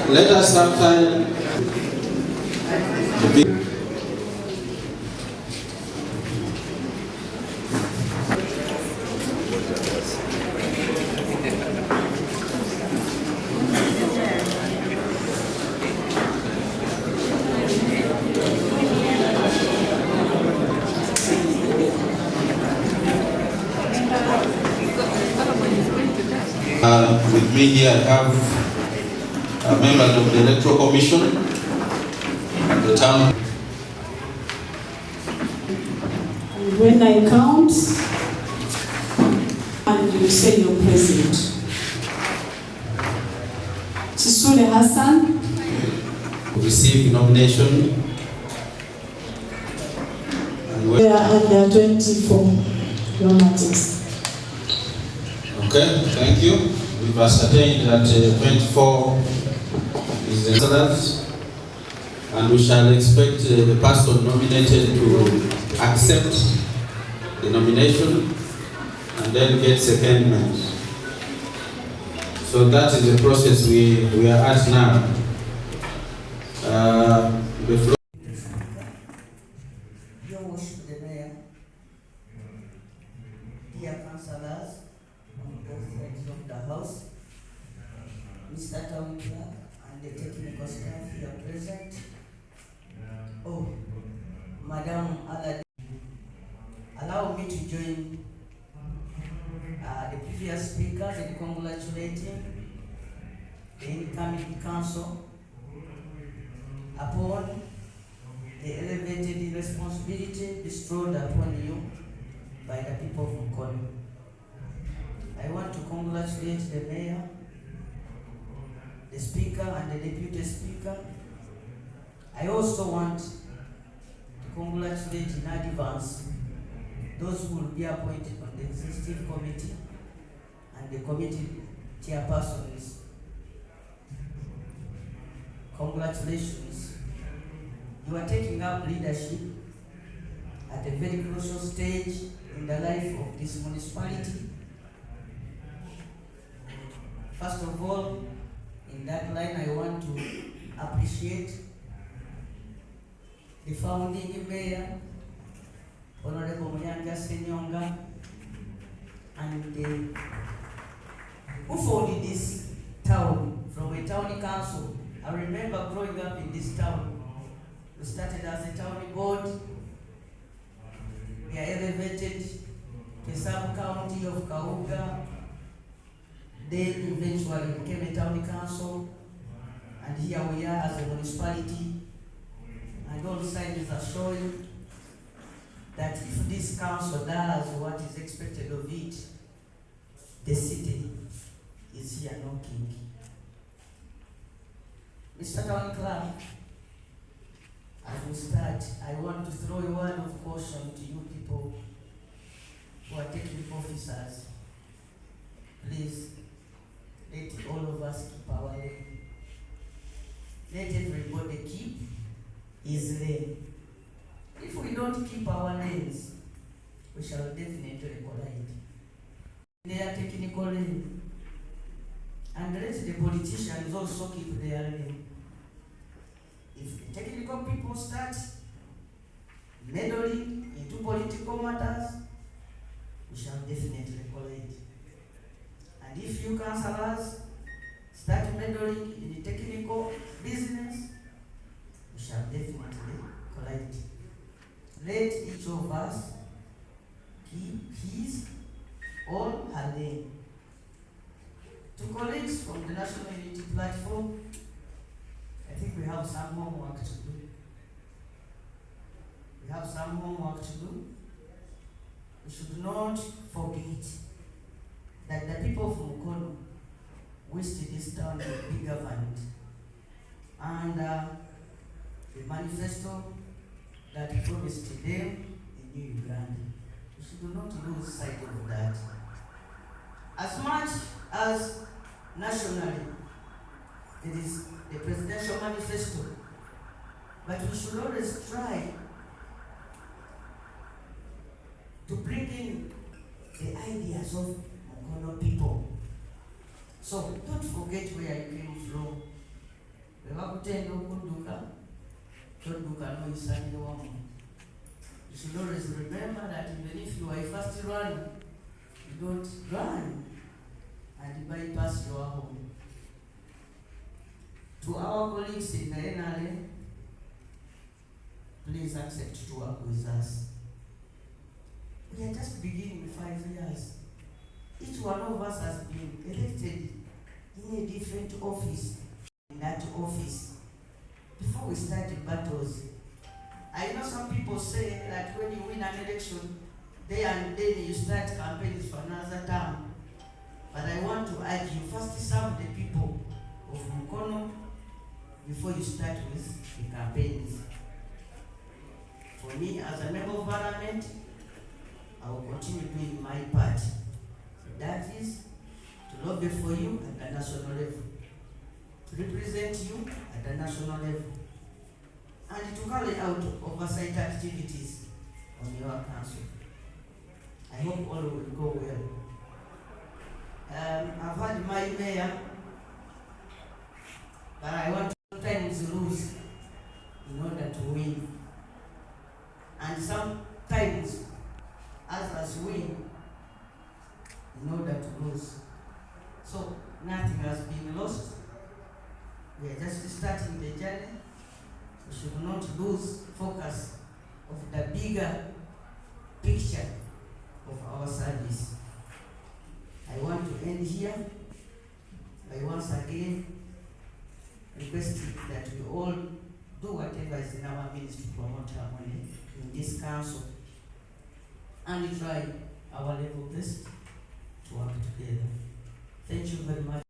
Let us have time. With me here, I have members of the Electoral Commission, the town. And when I count, and you say you're present. Chisule Hassan. Receive nomination. There are 24 diplomatics. Okay, thank you. We've ascertained that 24 is the answers, and we shall expect the person nominated to accept the nomination and then get secondment. So that is the process we are at now. The floor. Your worship, the mayor, dear councillors on both sides of the house, Mr. Town Clerk and the technical staff here present. Oh, Madam Alozeza, allow me to join the previous speakers in congratulating the incoming council upon the elevated responsibility bestowed upon you by the people of Okulonda. I want to congratulate the mayor, the speaker and the deputy speaker. I also want to congratulate in advance those who will be appointed on the executive committee and the committee chairpersons. Congratulations. You are taking up leadership at a very crucial stage in the life of this municipality. First of all, in that line, I want to appreciate the founding mayor, Honorable Munyanja Senyonga, and who founded this town from a town council. I remember growing up in this town. We started as a town board. We are elevated to sub-county of Kauga. Then eventually became a town council. And here we are as a municipality. And all signs are showing that if this council does what is expected of it, the city is here knocking. Mr. Town Clerk, as we start, I want to throw a word of caution to you people who are taking officers. Please, let all of us keep our lane. Let everybody keep his lane. If we don't keep our lanes, we shall definitely collide. They are technical lane. And let the politicians also keep their lane. If the technical people start meddling into political matters, we shall definitely collide. And if you councillors start meddling in the technical business, we shall definitely collide. Let each of us keep his or her lane. To colleagues from the National Unity Platform, I think we have some homework to do. We have some homework to do. We should not forget that the people from Okulonda wished this town to be governed. And the manifesto that promised them a new Uganda. We should not lose sight of that. As much as nationally, it is the presidential manifesto, but we should always try to bring in the ideas of Okulonda people. So don't forget where you came from. Webakutenda okudduka, todduka n'oyisanire wamu. You should always remember that even if you are a first runner, you don't run and bypass your home. To our colleagues in the NRA, please accept to work with us. We are just beginning 5 years. Each one of us has been elected in a different office. In that office, before we started battles, I know some people say that when you win an election, day and then you start campaigns for another term. But I want to urge you, first serve the people of Mukono before you start with the campaigns. For me, as a member of parliament, I will continue doing my part. That is to lobby for you at the national level, to represent you at the national level, and to carry out oversight activities on your council. I hope all will go well. I've had my mayor, but I want to sometimes lose in order to win. And sometimes others win in order to lose. So nothing has been lost. We are just starting the journey. We should not lose focus of the bigger picture of our service. I want to end here by once again requesting that we all do whatever is in our means to promote harmony in this council and try our level best to work together. Thank you very much.